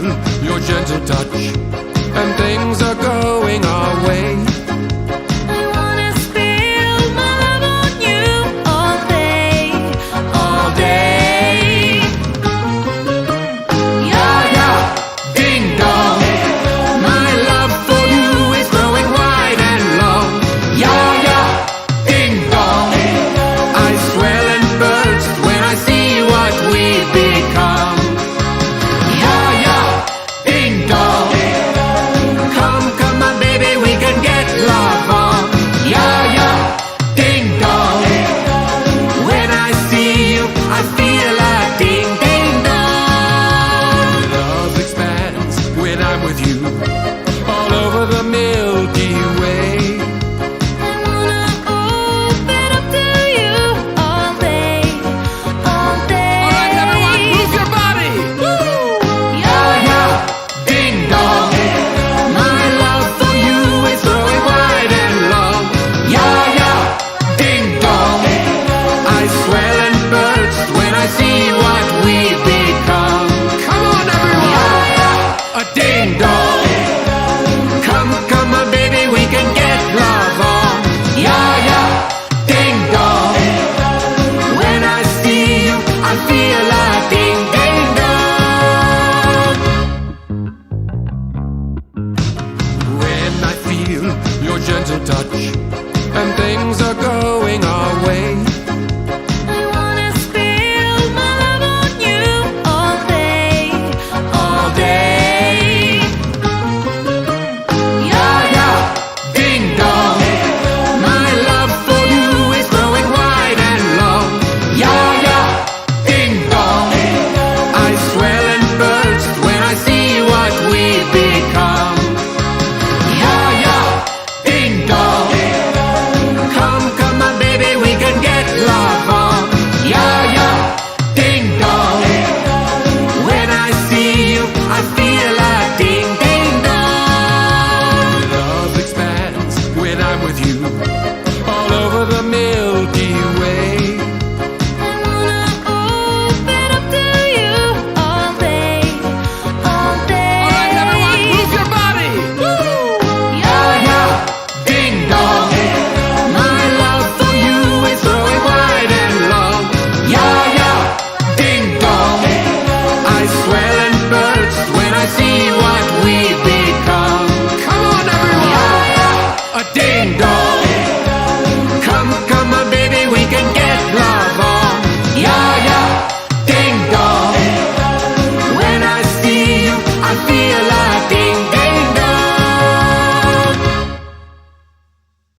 feel your gentle touch, and things are going our way. I wanna spill my love on you all day, all day. Yeah, yeah, ding dong. My love for you is growing wide and long. Yeah, yeah, ding dong. I swell and burst when I see what we've become. Yeah, yeah, ding dong. Come, come on, baby, we can get love on. Yeah, yeah, ding dong. When I see you, I feel like ding, ding dong. Love expands when I'm with you, all over the Milky Way. I wanna open up to you all day, all day. All right, everyone, move your body. Woo! Yeah, yeah, ding dong. My love for you is growing wide and long. Yeah, yeah, ding dong. I swell and burst when I see what we've become. Come on, everyone. A ding dong. Come, come on, baby, we can get love on. Yeah, yeah, ding dong. When I see you, I feel